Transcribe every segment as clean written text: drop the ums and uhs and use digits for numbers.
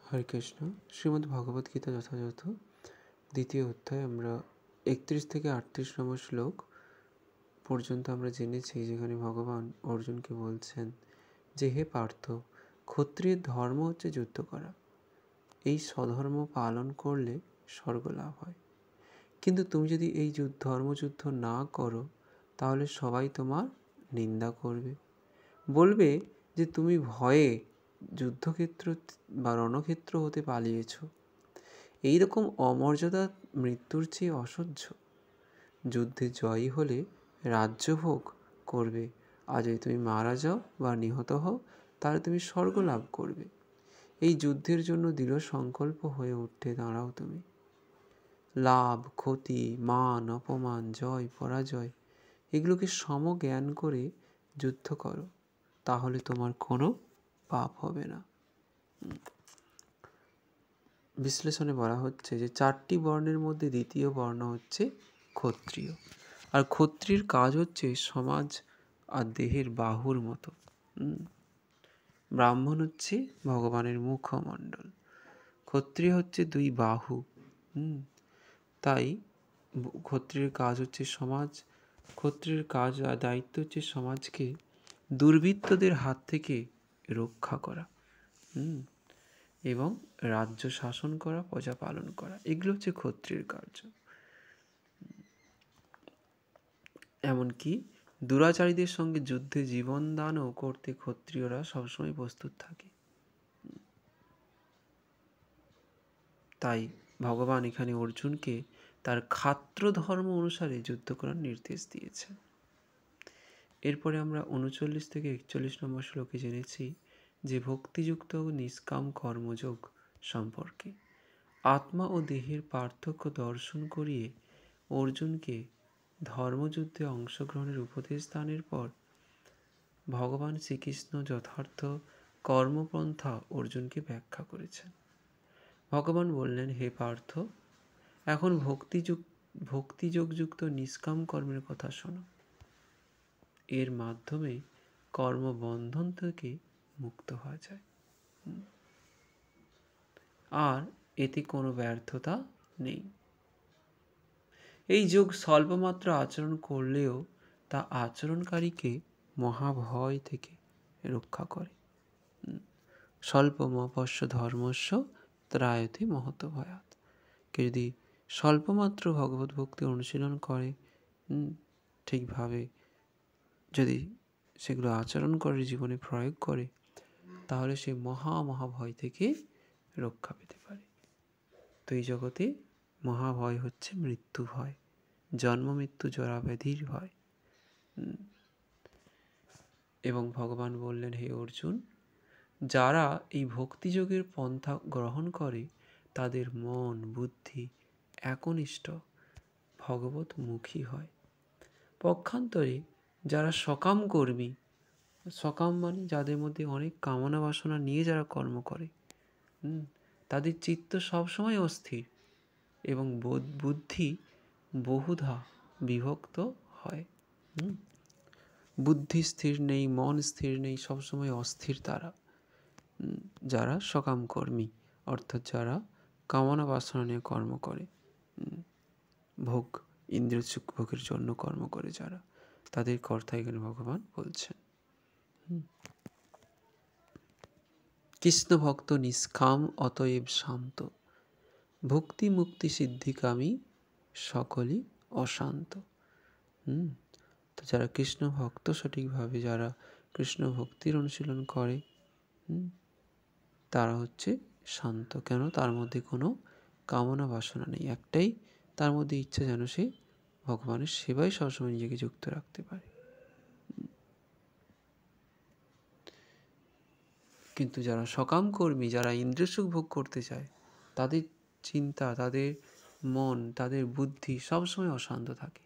হরে কৃষ্ণ। শ্রীমদ্ ভগবদ্গীতা যথাযথ দ্বিতীয় অধ্যায় আমরা 31 থেকে 38 নম্বর শ্লোক পর্যন্ত আমরা জেনেছি, যেখানে ভগবান অর্জুনকে বলছেন যে হে পার্থ, ক্ষত্রিয়ের ধর্ম হচ্ছে যুদ্ধ করা। এই স্বধর্ম পালন করলে স্বর্গ লাভ হয়। কিন্তু তুমি যদি এই ধর্মযুদ্ধ না করো তাহলে সবাই তোমার নিন্দা করবে, বলবে যে তুমি ভয়ে যুদ্ধক্ষেত্র বা রণক্ষেত্র হতে পালিয়েছ। এইরকম অমর্যাদা মৃত্যুর চেয়ে অসহ্য। যুদ্ধে জয়ী হলে রাজ্যভোগ করবে, আর যদি তুমি মারা যাও বা নিহত হও তাহলে তুমি স্বর্গ লাভ করবে। এই যুদ্ধের জন্য দৃঢ় সংকল্প হয়ে উঠে দাঁড়াও তুমি। লাভ, ক্ষতি, মান, অপমান, জয়, পরাজয় এগুলোকে সমজ্ঞান করে যুদ্ধ করো, তাহলে তোমার কোনো পাপ হবে না। বিশ্লেষণে বলা হচ্ছে যে 4টি বর্ণের মধ্যে দ্বিতীয় বর্ণ হচ্ছে ক্ষত্রিয়, আর ক্ষত্রিয়ের কাজ হচ্ছে সমাজ আর দেহের বাহুর মতো। ব্রাহ্মণ হচ্ছে ভগবানের মুখমণ্ডল, ক্ষত্রিয় হচ্ছে 2 বাহু। তাই ক্ষত্রিয়ের কাজ হচ্ছে সমাজ, ক্ষত্রিয়ের কাজ আর দায়িত্ব হচ্ছে সমাজকে দুর্বৃত্তদের হাত থেকে রক্ষা করা এবং রাজ্য শাসন করা, প্রজা পালন করা, এগুলো হচ্ছে ক্ষত্রিয়ের কার্য। এমনকি দুরাচারীদের সঙ্গে যুদ্ধে জীবনদানও করতে ক্ষত্রিয়রা সবসময় প্রস্তুত থাকে। তাই ভগবান এখানে অর্জুনকে তার ক্ষাত্র ধর্ম অনুসারে যুদ্ধ করার নির্দেশ দিয়েছেন। এরপরে আমরা 39 থেকে 41 নম্বর শ্লোকে জেনেছি যে ভক্তিযুক্ত ও নিষ্কাম কর্মযোগ সম্পর্কে আত্মা ও দেহের পার্থক্য দর্শন করিয়ে অর্জুনকে ধর্মযুদ্ধে অংশগ্রহণের উপদেশ দানের পর ভগবান শ্রীকৃষ্ণ যথার্থ কর্মপন্থা অর্জুনকে ব্যাখ্যা করেছেন। ভগবান বললেন, হে পার্থ, এখন ভক্তিযোগযুক্ত নিষ্কাম কর্মের কথা শোনো। এর মাধ্যমে কর্মবন্ধন থেকে মুক্ত হওয়া যায়, আর এতে কোনো ব্যর্থতা নেই। এই যোগ স্বল্পমাত্র আচরণ করলেও তা আচরণকারীকে মহাভয় থেকে রক্ষা করে। স্বল্পমপস্য ধর্মস্য ত্রায়তে মহত ভয়াৎ। কেউ যদি স্বল্পমাত্র ভগবত ভক্তি অনুশীলন করে, ঠিকভাবে যদি সেগুলো আচরণ করে, জীবনে প্রয়োগ করে, তাহলে সে মহাভয় থেকে রক্ষা পেতে পারে। তো এই জগতে মহাভয় হচ্ছে মৃত্যু ভয়, জন্ম মৃত্যু জরা ব্যাধির ভয়। এবং ভগবান বললেন, হে অর্জুন, যারা এই ভক্তিযোগের পন্থা গ্রহণ করে তাদের মন বুদ্ধি একনিষ্ঠ ভগবতমুখী হয়। পক্ষান্তরে যারা সকাম কর্মী, সকাম মানে যাদের মধ্যে অনেক কামনা বাসনা নিয়ে যারা কর্ম করে, তাদের চিত্ত সবসময় অস্থির এবং বুদ্ধি বহুধা বিভক্ত হয়। বুদ্ধি স্থির নেই, মন স্থির নেই, সবসময় অস্থির তারা। যারা সকাম কর্মী অর্থাৎ যারা কামনা বাসনা নিয়ে কর্ম করে, ভোগ ইন্দ্রিয় সুখ ভোগের জন্য কর্ম করে যারা, তাদের কথা এখানে ভগবান বলছেন। কৃষ্ণ ভক্ত নিষ্কাম অতএব শান্ত, ভক্তি মুক্তি সিদ্ধিকামী সকলই অশান্ত। তো যারা কৃষ্ণ ভক্ত, সঠিকভাবে যারা কৃষ্ণ ভক্তির অনুশীলন করে, তারা হচ্ছে শান্ত। কেন? তার মধ্যে কোনো কামনা বাসনা নেই, একটাই তার মধ্যে ইচ্ছা যেন সে ভগবানের সেবায় সবসময় নিজেকে যুক্ত রাখতে পারে। কিন্তু যারা সকাম কর্মী, যারা ইন্দ্রিয় সুখ ভোগ করতে চায়, তাদের চিন্তা, তাদের মন, তাদের বুদ্ধি সবসময় অশান্ত থাকে।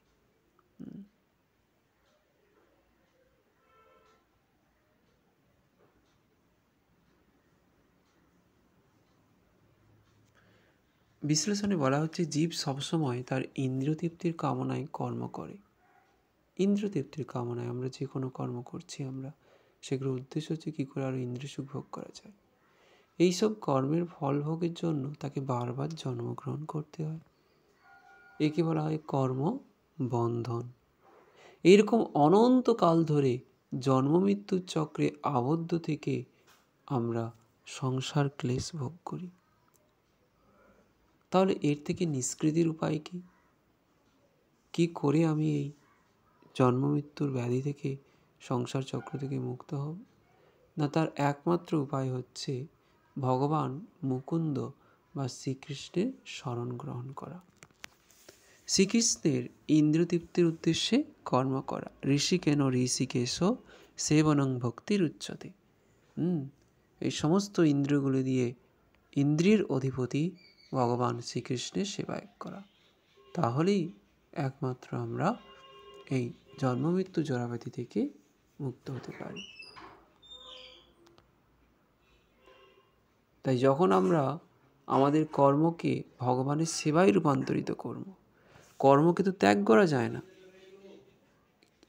বিশ্লেষণে বলা হচ্ছে, জীব সবসময় তার ইন্দ্রিয় তৃপ্তির কামনায় কর্ম করে। ইন্দ্রিয় তৃপ্তির কামনায় আমরা যে কোনো কর্ম করছি, আমরা সেগুলোর উদ্দেশ্য হচ্ছে কী করে আরও ইন্দ্রিয় সুখ ভোগ করা যায়। এইসব কর্মের ফল ভোগের জন্য তাকে বারবার জন্মগ্রহণ করতে হয়। একে বলা হয় কর্ম বন্ধন। এইরকম অনন্তকাল ধরে জন্ম মৃত্যুর চক্রে আবদ্ধ থেকে আমরা সংসার ক্লেশ ভোগ করি। তাহলে এর থেকে নিষ্কৃতির উপায় কি? কি করে আমি এই জন্ম মৃত্যুর ব্যাধি থেকে, সংসার চক্র থেকে মুক্ত হব? না, তার একমাত্র উপায় হচ্ছে ভগবান মুকুন্দ বা শ্রীকৃষ্ণের শরণ গ্রহণ করা। শ্রীকৃষ্ণের ইন্দ্রতৃপ্তির উদ্দেশ্যে কর্ম করা। ঋষিকেন ঋষিকেশ সেবনং ভক্তির উচ্চতে। এই সমস্ত ইন্দ্রিয়গুলি দিয়ে ইন্দ্রিয়ের অধিপতি ভগবান শ্রীকৃষ্ণের সেবায় করা। তাহলেই একমাত্র আমরা এই জন্মমৃত্যু জরাব্যাধি থেকে মুক্ত হতে পারি। তাই যখন আমরা আমাদের কর্মকে ভগবানের সেবায় রূপান্তরিত করব, কর্মকে তো ত্যাগ করা যায় না।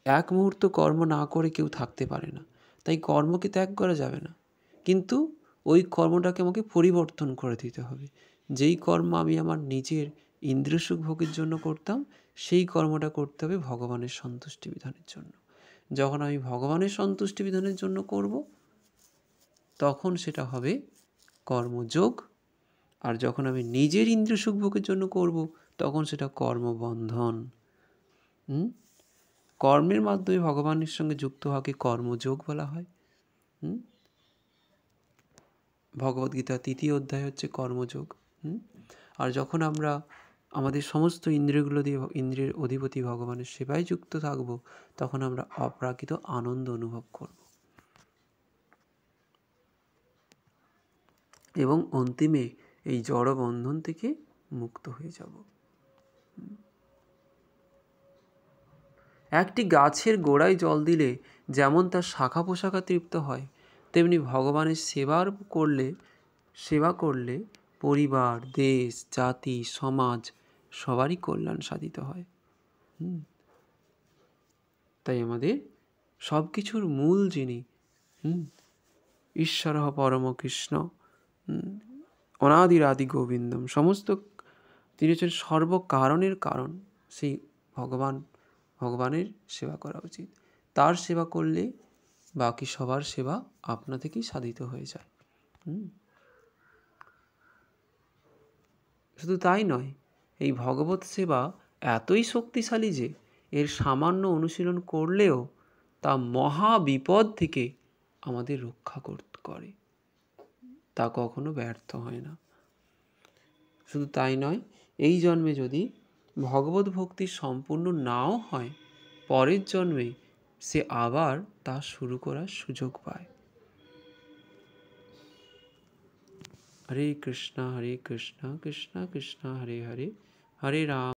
এক মুহূর্ত কর্ম না করে কেউ থাকতে পারে না, তাই কর্মকে ত্যাগ করা যাবে না। কিন্তু ওই কর্মটাকে আমাকে পরিবর্তন করে দিতে হবে। যেই কর্ম আমি আমার নিজের ইন্দ্রিয়সুখ ভোগের জন্য করতাম, সেই কর্মটা করতে হবে ভগবানের সন্তুষ্টি বিধানের জন্য। যখন আমি ভগবানের সন্তুষ্টি বিধানের জন্য করব, তখন সেটা হবে কর্মযোগ। আর যখন আমি নিজের ইন্দ্রিয় সুখ ভোগের জন্য করব, তখন সেটা কর্মবন্ধন। কর্মের মাধ্যমে ভগবানের সঙ্গে যুক্ত হওয়াকে কর্মযোগ বলা হয়। ভগবদ্গীতা 3য় অধ্যায় হচ্ছে কর্মযোগ। আর যখন আমরা আমাদের সমস্ত ইন্দ্রিয়গুলো দিয়ে ইন্দ্রিয়ের অধিপতি ভগবানের সেবায় যুক্ত থাকব, তখন আমরা অপ্রাকৃত আনন্দ অনুভব করব এবং অন্তিমে এই জড় বন্ধন থেকে মুক্ত হয়ে যাব। একটি গাছের গোড়ায় জল দিলে যেমন তার শাখা পোশাখা তৃপ্ত হয়, তেমনি ভগবানের সেবা করলে পরিবার, দেশ, জাতি, সমাজ সবারই কল্যাণ সাধিত হয়। তাই আমাদের সব কিছুর মূল যিনি ঈশ্বরঃ পরম কৃষ্ণ অনাদিরাদি গোবিন্দম, সমস্ত তিনি হচ্ছেন সর্বকারণের কারণ, সেই ভগবানের সেবা করা উচিত। তার সেবা করলে বাকি সবার সেবা আপনা থেকেই সাধিত হয়ে যায়। শুধু তাই নয়, এই ভগবত সেবা এতই শক্তিশালী যে এর সামান্য অনুশীলন করলেও তা মহা বিপদ থেকে আমাদের রক্ষা করে, তা কখনো ব্যর্থ হয় না। শুধু তাই নয়, এই জন্মে যদি ভগবত ভক্তি সম্পূর্ণ নাও হয়, পরের জন্মে সে আবার তা শুরু করার সুযোগ পায়। হরে কৃষ্ণ কৃষ্ণ কৃষ্ণ হরে হরে, হরে রাম